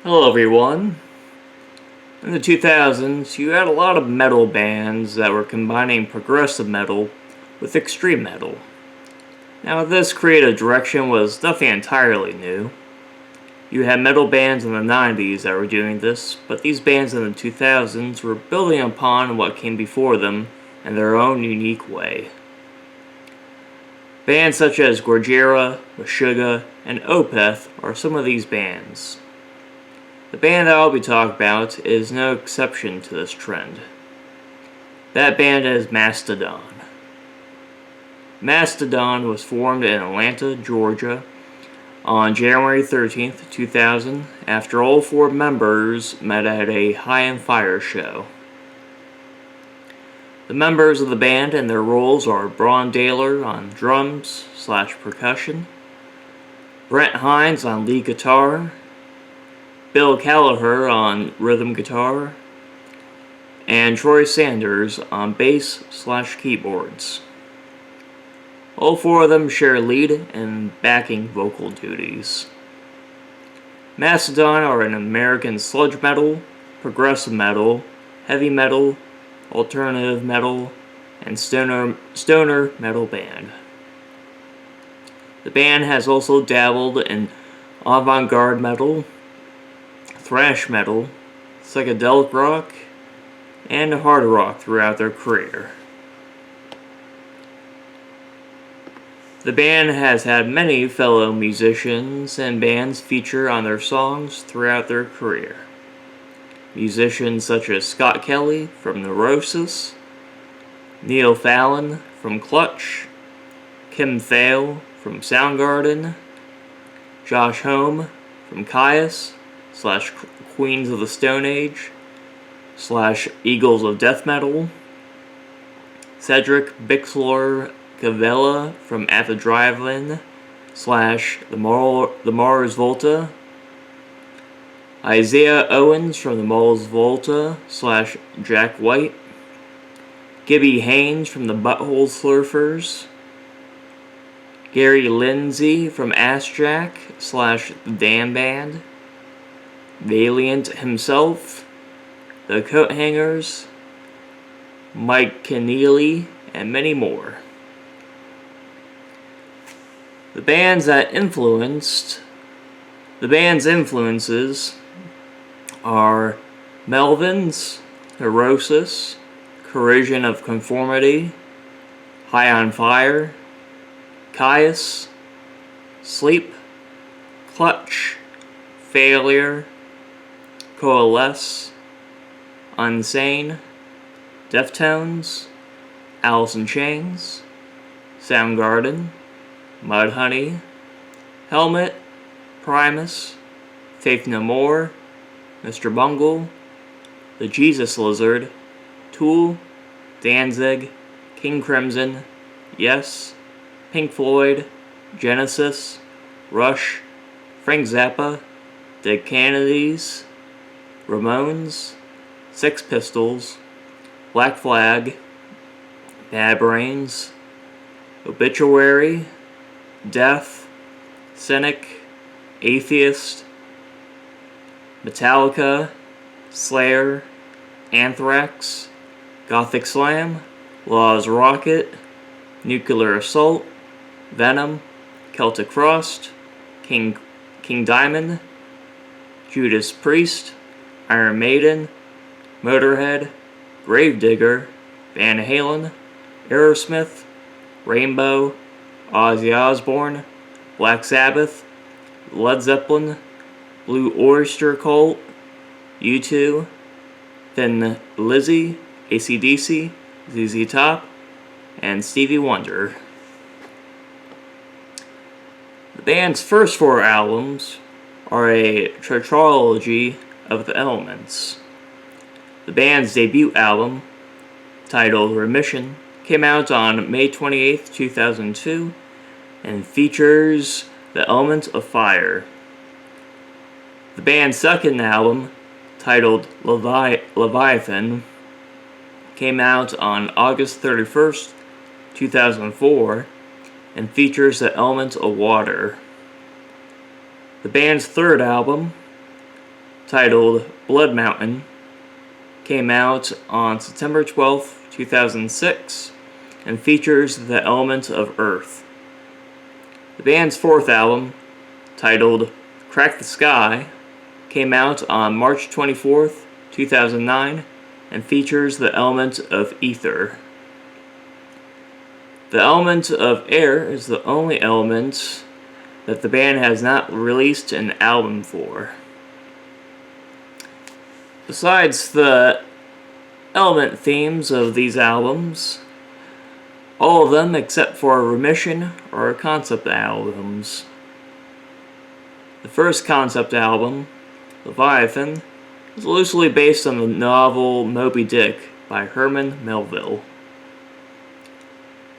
Hello everyone. In the 2000s, you had a lot of metal bands that were combining progressive metal with extreme metal. Now this creative direction was nothing entirely new. You had metal bands in the 90s that were doing this, but these bands in the 2000s were building upon what came before them in their own unique way. Bands such as Gojira, Meshuggah, and Opeth are some of these bands. The band I'll be talking about is no exception to this trend. That band is Mastodon. Mastodon was formed in Atlanta, Georgia on January 13th, 2000 after all four members met at a High & Fire show. The members of the band and their roles are Braun Daler on drums/percussion, Brent Hines on lead guitar, Bill Callagher on rhythm guitar, and Troy Sanders on bass/keyboards. All four of them share lead and backing vocal duties. Mastodon are an American sludge metal, progressive metal, heavy metal, alternative metal, and stoner metal band. The band has also dabbled in avant-garde metal, thrash metal, psychedelic rock, and hard rock throughout their career. The band has had many fellow musicians and bands feature on their songs throughout their career. Musicians such as Scott Kelly from Neurosis, Neil Fallon from Clutch, Kim Thale from Soundgarden, Josh Homme from Kyuss/Queens of the Stone Age/Eagles of Death Metal, Cedric Bixler-Cavella from At the Drive-In/The Mars Volta, Isaiah Owens from the Mars Volta/Jack White, Gibby Haynes from the Butthole Surfers, Gary Lindsay from Assjack/The Damn Band, Valiant himself, The Coat Hangers, Mike Keneally, and many more. The band's influences are Melvins, Neurosis, Corrosion of Conformity, High on Fire, Kyuss, Sleep, Clutch, Failure, Coalesce, Unsane, Deftones, Alice in Chains, Soundgarden, Mudhoney, Helmet, Primus, Faith No More, Mr. Bungle, The Jesus Lizard, Tool, Danzig, King Crimson, Yes, Pink Floyd, Genesis, Rush, Frank Zappa, Dead Kennedys, Ramones, Sex Pistols, Black Flag, Bad Brains, Obituary, Death, Cynic, Atheist, Metallica, Slayer, Anthrax, Gothic Slam, Law's Rocket, Nuclear Assault, Venom, Celtic Frost, King Diamond, Judas Priest, Iron Maiden, Motorhead, Gravedigger, Van Halen, Aerosmith, Rainbow, Ozzy Osbourne, Black Sabbath, Led Zeppelin, Blue Oyster Cult, U2, Thin Lizzy, AC/DC, ZZ Top, and Stevie Wonder. The band's first four albums are a tetralogy of the elements. The band's debut album, titled Remission, came out on May 28, 2002, and features the element of fire. The band's second album, titled Leviathan, came out on August 31st, 2004, and features the element of water. The band's third album, titled Blood Mountain, came out on September 12th, 2006, and features the element of Earth. The band's fourth album, titled Crack the Sky, came out on March 24th, 2009, and features the element of ether. The element of air is the only element that the band has not released an album for. Besides the element themes of these albums, all of them except for Remission are concept albums. The first concept album, Leviathan, is loosely based on the novel Moby Dick by Herman Melville.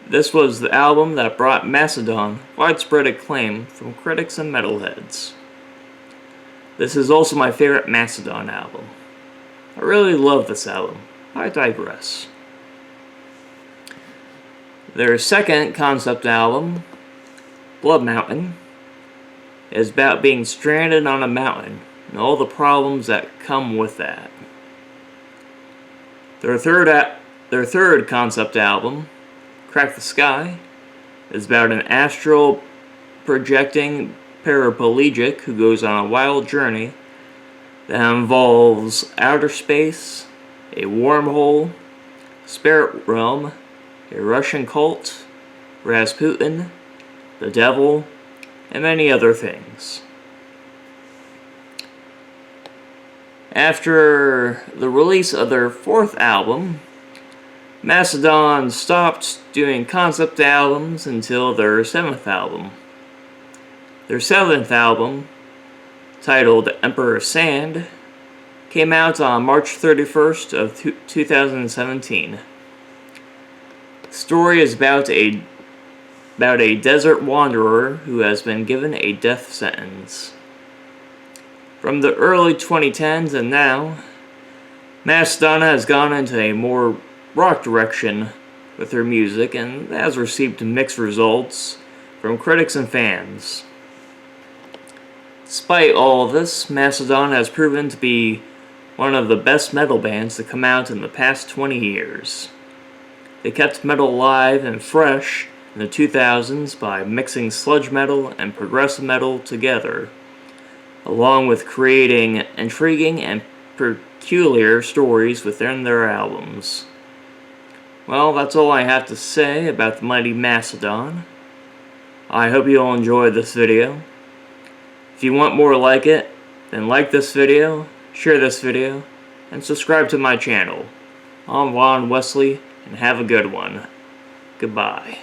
This was the album that brought Mastodon widespread acclaim from critics and metalheads. This is also my favorite Mastodon album. I really love this album. I digress. Their second concept album, Blood Mountain, is about being stranded on a mountain and all the problems that come with that. Their third concept album, Crack the Sky, is about an astral projecting paraplegic who goes on a wild journey that involves outer space, a wormhole, spirit realm, a Russian cult, Rasputin, the devil, and many other things. After the release of their fourth album, Mastodon stopped doing concept albums until their seventh album. Their seventh album, titled Emperor Sand, came out on March 31st of 2017. The story is about a desert wanderer who has been given a death sentence. From the early 2010s and now, Mastodon has gone into a more rock direction with their music and has received mixed results from critics and fans. Despite all of this, Mastodon has proven to be one of the best metal bands to come out in the past 20 years. They kept metal alive and fresh in the 2000s by mixing sludge metal and progressive metal together, along with creating intriguing and peculiar stories within their albums. Well, that's all I have to say about the mighty Mastodon. I hope you all enjoyed this video. If you want more like it, then like this video, share this video, and subscribe to my channel. I'm Juan Wesley, and have a good one. Goodbye.